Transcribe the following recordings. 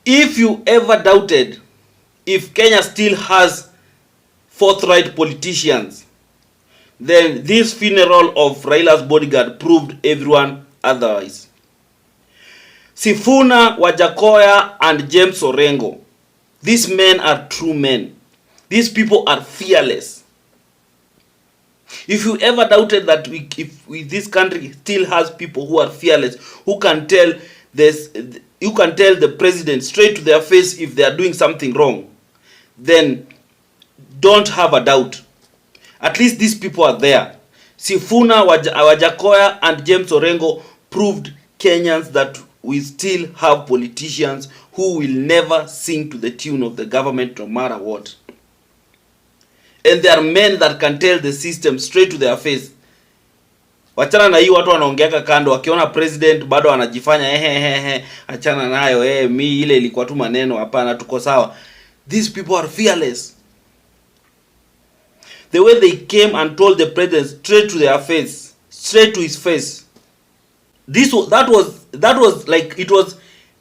If you ever doubted if Kenya still has forthright politicians, then this funeral of Raila's bodyguard proved everyone otherwise. Sifuna, Wajackoya, and James Orengo, these men are true men. These people are fearless. If you ever doubted that this country still has people who are fearless, who can tell the president straight to their face if they are doing something wrong, then don't have a doubt. At least these people are there. Sifuna, Wajackoya, and James Orengo proved Kenyans that we still have politicians who will never sing to the tune of the government no matter what. And there are men that can tell the system straight to their face. Wachana na hii watu wanaongeaka kando, wakiona president bado anajifanya achana nayo, mi ile ilikuwa tu maneno, hapana tuko sawa. These people are fearless. The way they came and told the president straight to their face, straight to his face. That was like, it was,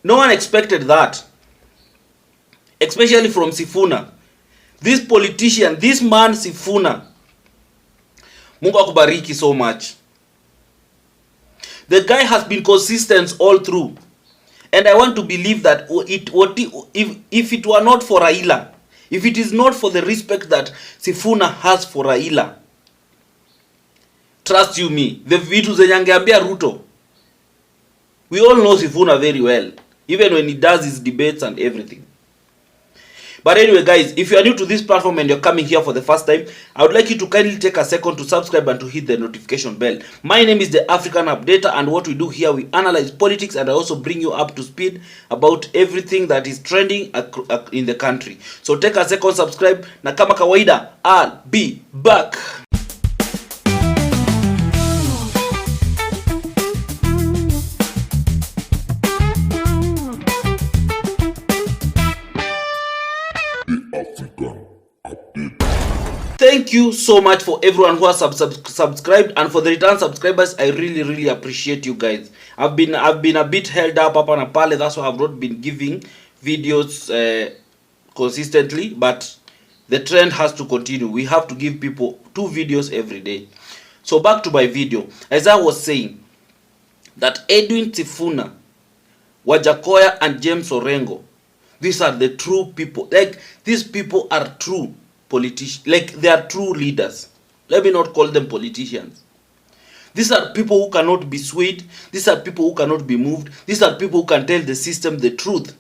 no one expected that. Especially from Sifuna. This politician, this man Sifuna, Mungu akubariki so much. The guy has been consistent all through. And I want to believe that if it were not for Raila, if it is not for the respect that Sifuna has for Raila, trust you me, the vitu zenye angeambia Ruto, we all know Sifuna very well, even when he does his debates and everything. But anyway, guys, if you are new to this platform and you're coming here for the first time, I would like you to kindly take a second to subscribe and to hit the notification bell. My name is the African Updater, and what we do here, we analyze politics, and I also bring you up to speed about everything that is trending in the country. So take a second, subscribe, na kama kawaida, I'll be back. Thank you so much for everyone who has subscribed, and for the return subscribers, I really appreciate you guys. I've been a bit held up na pale, that's why I've not been giving videos consistently, but the trend has to continue. We have to give people 2 videos every day. So back to my video. As I was saying, that Edwin Sifuna, Wajackoya, and James Orengo, these are the true people. Like, these people are true politicians. Like, they are true leaders. Let me not call them politicians. These are people who cannot be swayed. These are people who cannot be moved. These are people who can tell the system the truth.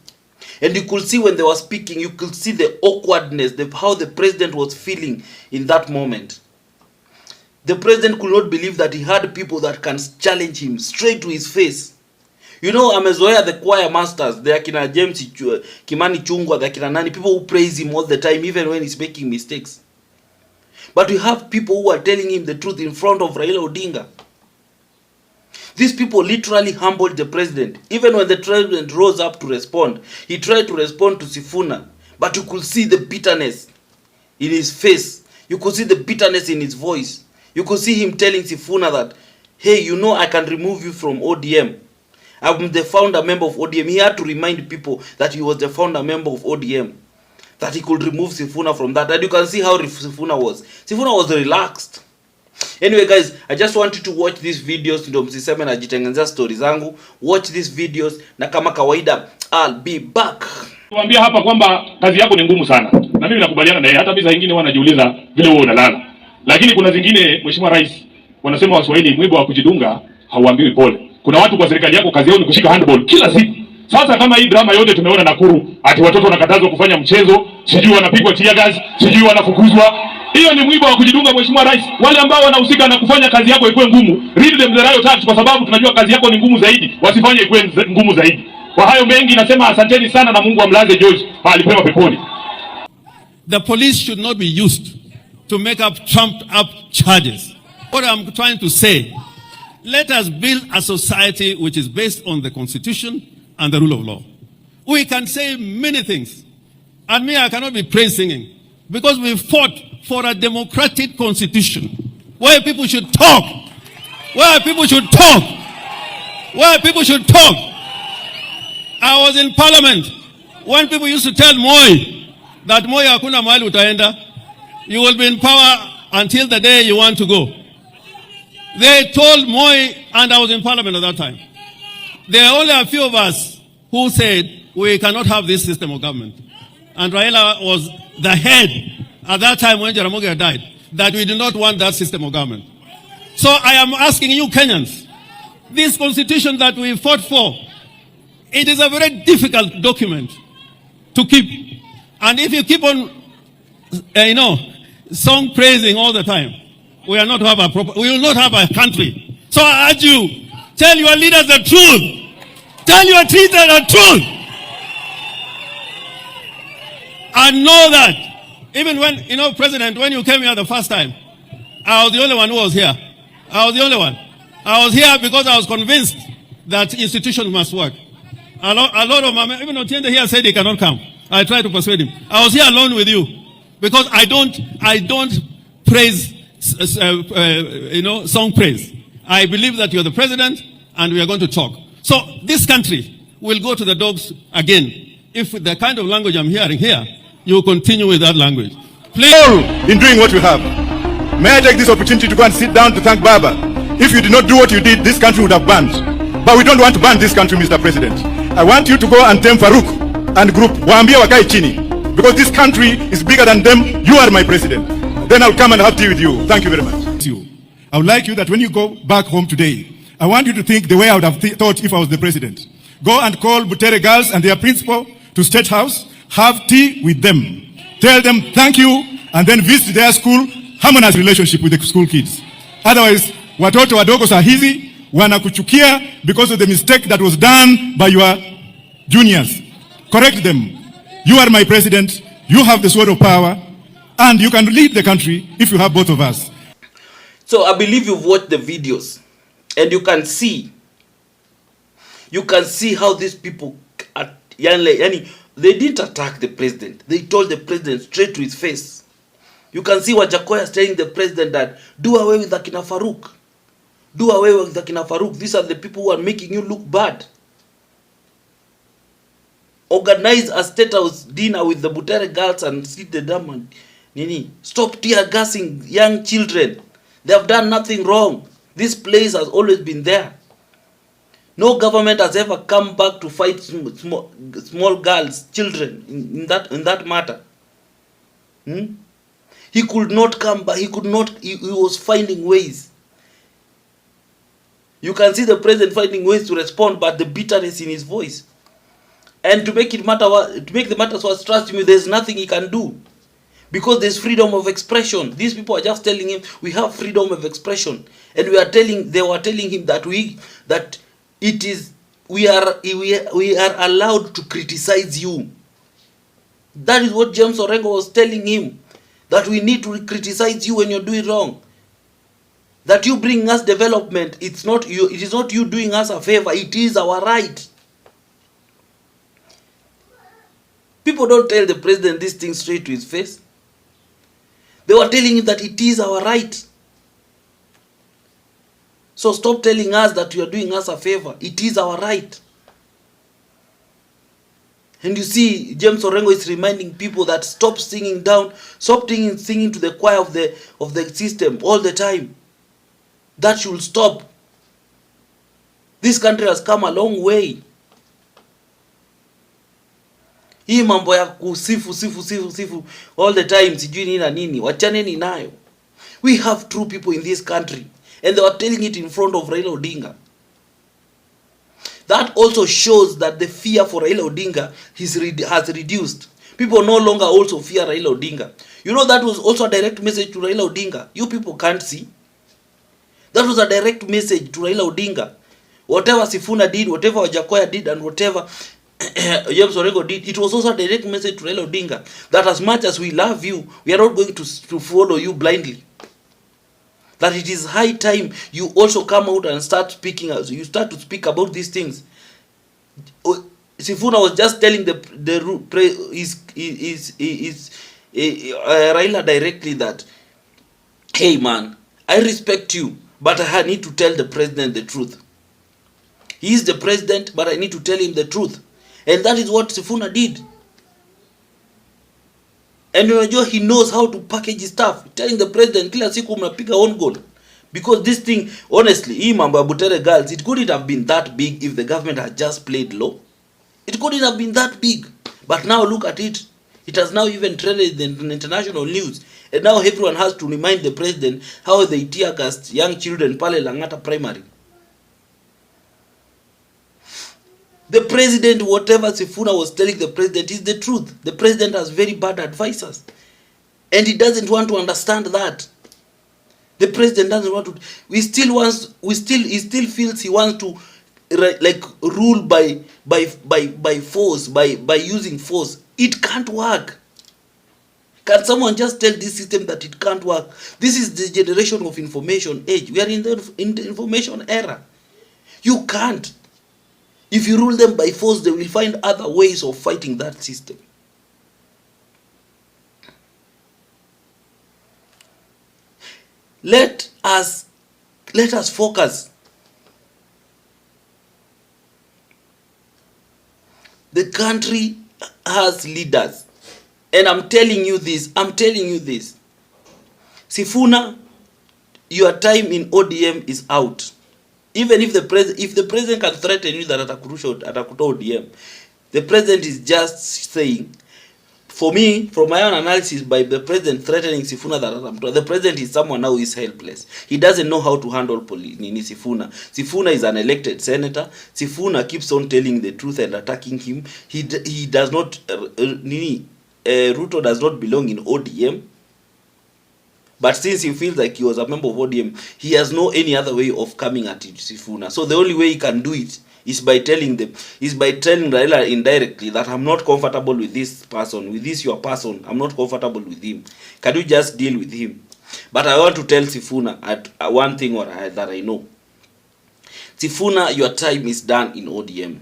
And you could see when they were speaking, you could see the awkwardness, how the president was feeling in that moment. The president could not believe that he had people that can challenge him straight to his face. You know, amezoea the choir masters, the akina James Kimani Chungwa, the akina nani, people who praise him all the time, even when he's making mistakes. But we have people who are telling him the truth in front of Raila Odinga. These people literally humbled the president. Even when the president rose up to respond, he tried to respond to Sifuna, but you could see the bitterness in his face. You could see the bitterness in his voice. You could see him telling Sifuna that, hey, you know, I can remove you from ODM. I'm the founder member of ODM. He had to remind people that he was the founder member of ODM, that he could remove Sifuna from that. And you can see how Sifuna was. Sifuna was relaxed. Anyway, guys, I just want you to watch these videos. Ndio msiseme najitengenezea stories zangu. Watch these videos, na kama kawaida, I'll be back. Tuambia hapa kwamba kazi yako ni ngumu sana. Na mimi nakubaliana na yeye. Hata mimi zingine wanajiuliza vile wewe unalala. Lakini kuna zingine, Mheshimiwa Rais, wanasema Waswahili, mwiba wa kujidunga hauambiwi pole. Kuna watu kwa serikali yako kazi yao ni kushika handball kila siku. Sasa kama hii drama yote tumeona Nakuru, ati watoto wanakatazwa kufanya mchezo, sijui wanapigwa tear gas, sijui wanafukuzwa. Hiyo ni mwiba wa kujidunga, Mheshimiwa Rais. Wale ambao wanahusika na kufanya kazi yako ikuwe ngumu, read them the riot act, kwa sababu tunajua kazi yako ni ngumu zaidi, wasifanye ikuwe ngumu zaidi. Kwa hayo mengi nasema asanteni sana, na Mungu amlaze George alipema peponi. The police should not be used to make up trumped up charges. What I'm trying to say, let us build a society which is based on the Constitution and the rule of law. We can say many things. And me, I cannot be praise singing, because we fought for a democratic constitution where people should talk. Where people should talk. Where people should talk. I was in Parliament When people used to tell Moi that Moi hakuna mahali utaenda, you will be in power until the day you want to go. They told Moi, and I was in parliament at that time. There are only a few of us who said we cannot have this system of government. And Raila was the head at that time when Jaramogi died, that we do not want that system of government. So I am asking you Kenyans, this constitution that we fought for, it is a very difficult document to keep. And if you keep on, song praising all the time, we will not have a country. So I urge you, tell your leaders the truth. Tell your leaders the truth. And know that, even when, President, when you came here the first time, I was the only one who was here. I was the only one. I was here because I was convinced that institutions must work. A lot of my, even Otiende here said he cannot come. I tried to persuade him. I was here alone with you because I don't praise, song praise. I believe that you're the president and we are going to talk. So this country will go to the dogs again if the kind of language I'm hearing here, you continue with that language. Please. In doing what you have, may I take this opportunity to go and sit down to thank Baba. If you did not do what you did, this country would have banned. But we don't want to ban this country, Mr. President. I want you to go and tell Farouk and group, waambie wakae chini. Because this country is bigger than them. You are my president. Then I'll come and have tea with you. Thank you very much. I would like you that when you go back home today, I want you to think the way I would have thought if I was the president. Go and call Butere girls and their principal to State House. Have tea with them. Tell them thank you and then visit their school. Harmonize relationship with the school kids. Otherwise, watoto wadogo saa hizi wanakuchukia because of the mistake that was done by your juniors. Correct them. You are my president. You have the sword of power. And you can lead the country if you have both of us. So I believe you've watched the videos. And you can see how these people, they didn't attack the president. They told the president straight to his face. You can see Wajackoya telling the president that, do away with Akina Farouk. Do away with Akina Farouk. These are the people who are making you look bad. Organize a State House dinner with the Butere girls and sit the dam and stop tear gassing young children. They have done nothing wrong. This place has always been there. No government has ever come back to fight small girls, children in that matter. He could not come back. He was finding ways. You can see the president finding ways to respond, but the bitterness in his voice. And to make the matter worse, trust me, there's nothing he can do. Because there's freedom of expression. These people are just telling him we have freedom of expression, and they were telling him that we are allowed to criticize you. That is what James Orengo was telling him, that we need to criticize you when you're doing wrong. That you bring us development, it is not you doing us a favor, it is our right. People don't tell the president this thing straight to his face. They were telling him that it is our right. So stop telling us that you are doing us a favor. It is our right. And you see, James Orengo is reminding people that stop singing down, stop singing to the choir of the system all the time. That should stop. This country has come a long way. Hii mambo ya kusifu all the time, sijui nini na nini, wachaneni nayo. We have true people in this country, and they were telling it in front of Raila Odinga. That also shows that the fear for Raila Odinga has reduced. People no longer also fear Raila Odinga. You know, that was also a direct message to Raila Odinga. You people can't see. That was a direct message to Raila Odinga. Whatever Sifuna did, whatever Wajackoya did, and whatever James Orengo did, it was also a direct message to Raila Odinga that as much as we love you, we are not going to follow you blindly. That it is high time you also come out and start speaking, you start to speak about these things. Sifuna was just telling Raila directly that, hey man, I respect you, but I need to tell the president the truth. He is the president, but I need to tell him the truth. And that is what Sifuna did. And unajua he knows how to package his stuff, telling the president kila siku mnapiga on goal. Because this thing, honestly, hii mambo ya Butere girls, it couldn't have been that big if the government had just played low. It couldn't have been that big. But now look at it. It has now even trended in international news. And now everyone has to remind the president how they tear gassed young children pale Langata primary. The president, whatever Sifuna was telling the president is the truth. The president has very bad advisors. And he doesn't want to understand that. The president doesn't want to. He still feels he wants to like rule by force, by using force. It can't work. Can someone just tell this system that it can't work? This is the generation of information age. We are in the information era. You can't. If you rule them by force, they will find other ways of fighting that system. Let us focus. The country has leaders. And I'm telling you this. Sifuna, your time in ODM is out. Even if the president can threaten you that atakuta ODM, the president is just saying, for me, from my own analysis, by the president threatening Sifuna that the president is someone now who is helpless. He doesn't know how to handle Sifuna. Sifuna is an elected senator. Sifuna keeps on telling the truth and attacking him. He does not, Ruto does not belong in ODM. But since he feels like he was a member of ODM, he has no any other way of coming at it, Sifuna. So the only way he can do it is by telling Raila indirectly that I'm not comfortable with this person, with this your person. I'm not comfortable with him. Can you just deal with him? But I want to tell Sifuna one thing that I know. Sifuna, your time is done in ODM.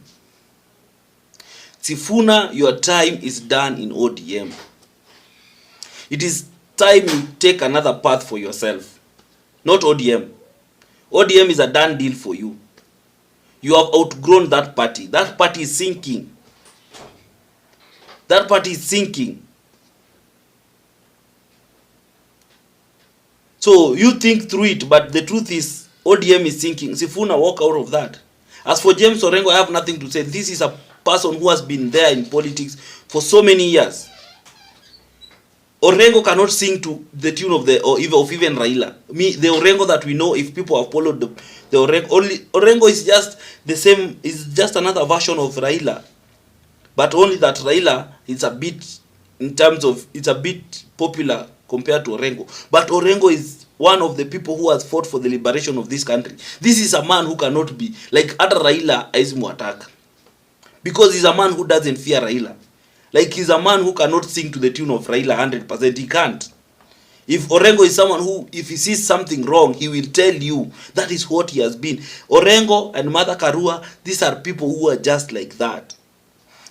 Sifuna, your time is done in ODM. It is time you take another path for yourself. Not ODM. ODM is a done deal for you. You have outgrown that party. That party is sinking. That party is sinking. So you think through it, but the truth is ODM is sinking. Sifuna, walk out of that. As for James Orengo, I have nothing to say. This is a person who has been there in politics for so many years. Orengo cannot sing to the tune of even Raila. The Orengo that we know, if people have followed the Orengo, Orengo is just the same, is just another version of Raila. But only that Raila is a bit, in terms of, it's a bit popular compared to Orengo. But Orengo is one of the people who has fought for the liberation of this country. This is a man who cannot be, like other Raila Aizmu attack. Because he's a man who doesn't fear Raila. Like he's a man who cannot sing to the tune of Raila 100%. He can't. If Orengo is someone who, if he sees something wrong, he will tell you that is what he has been. Orengo and Mother Karua, these are people who are just like that.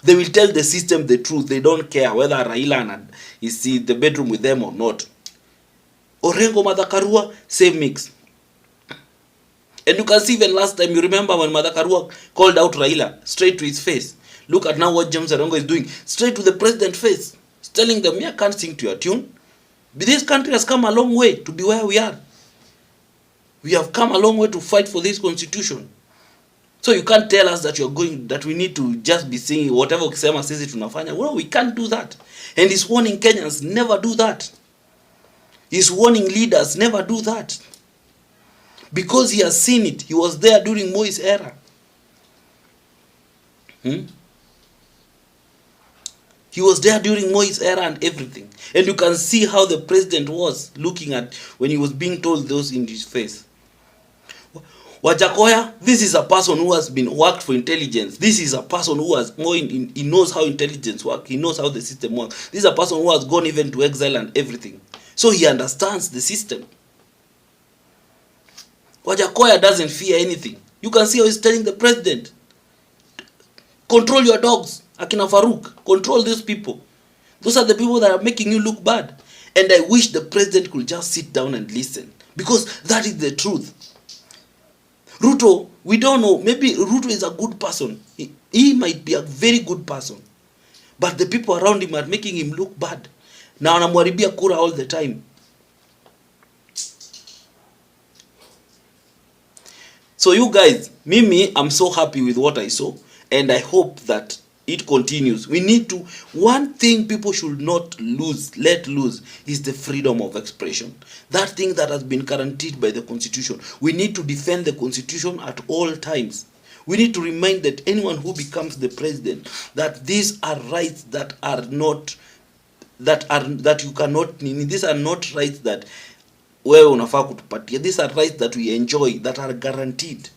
They will tell the system the truth. They don't care whether Raila is in the bedroom with them or not. Orengo, Mother Karua, same mix. And you can see even last time, you remember when Mother Karua called out Raila straight to his face. Look at now what James Orengo is doing. Straight to the president's face. He's telling them, I can't sing to your tune. But this country has come a long way to be where we are. We have come a long way to fight for this constitution. So you can't tell us that that we need to just be singing whatever ukisema sisi tunafanya. Well, we can't do that. And he's warning Kenyans, never do that. He's warning leaders, never do that. Because he has seen it. He was there during Moi's era. He was there during Moi's era and everything. And you can see how the president was looking at when he was being told those in his face. Wajackoya, this is a person who has been worked for intelligence. This is a person who has he knows how intelligence works. He knows how the system works. This is a person who has gone even to exile and everything. So he understands the system. Wajackoya doesn't fear anything. You can see how he's telling the president, control your dogs. Akina Farouk, control these people. Those are the people that are making you look bad. And I wish the president could just sit down and listen. Because that is the truth. Ruto, we don't know. Maybe Ruto is a good person. He might be a very good person. But the people around him are making him look bad. na wanamharibia kura all the time. So you guys, mimi I'm so happy with what I saw, and I hope that it continues. We need to, one thing people should not let loose is the freedom of expression. That thing that has been guaranteed by the Constitution. We need to defend the Constitution at all times. We need to remind that anyone who becomes the president, that these are rights that are not, that you cannot, these are not rights that wewe unafaa kutupatia. These are rights that we enjoy, that are guaranteed.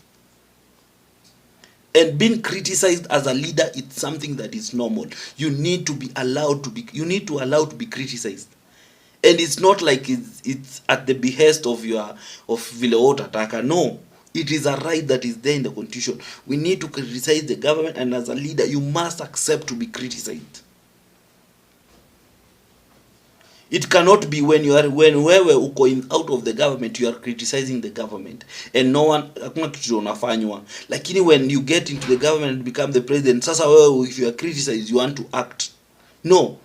And being criticized as a leader, it's something that is normal. You need to be allowed to be, to be criticized. And it's not like it's at the behest of vile ataka. No, it is a right that is there in the Constitution. We need to criticize the government, and as a leader, you must accept to be criticized. It cannot be when wewe uko out of the government, you are criticizing the government and no one, hakuna kitu unafanywa. Lakini when you get into the government and become the president, sasa wewe, if you are criticized, you want to act. No.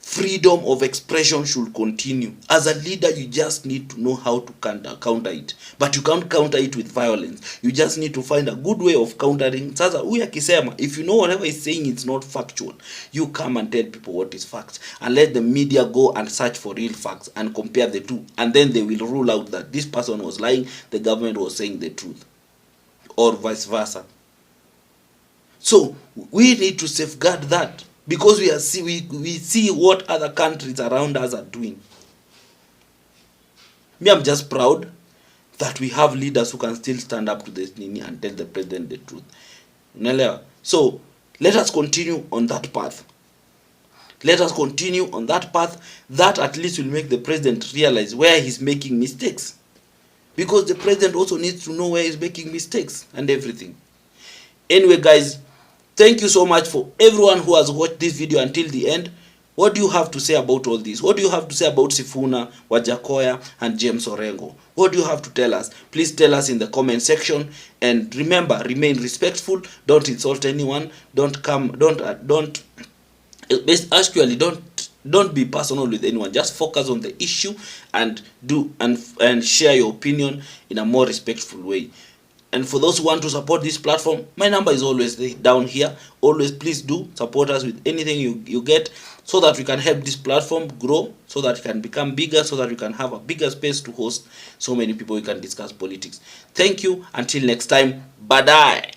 Freedom of expression should continue. As a leader, you just need to know how to counter it. But you can't counter it with violence. You just need to find a good way of countering. Sasa huyu akisema, if you know whatever he's saying it's not factual, you come and tell people what is facts. And let the media go and search for real facts and compare the two. And then they will rule out that this person was lying, the government was saying the truth. Or vice versa. So, we need to safeguard that. Because we see what other countries around us are doing. Me, I'm just proud that we have leaders who can still stand up to this nini and tell the president the truth. Unaelewa? So, let us continue on that path. Let us continue on that path. That at least will make the president realize where he's making mistakes. Because the president also needs to know where he's making mistakes and everything. Anyway, guys, thank you so much for everyone who has watched this video until the end. What do you have to say about all this? What do you have to say about Sifuna, Wajackoya, and James Orengo? What do you have to tell us? Please tell us in the comment section. And remember, remain respectful. Don't insult anyone. Actually, don't be personal with anyone. Just focus on the issue and share your opinion in a more respectful way. And for those who want to support this platform, my number is always down here. Always, please do support us with anything you get, so that we can help this platform grow, so that it can become bigger, so that we can have a bigger space to host so many people who can discuss politics. Thank you. Until next time. Bye-bye.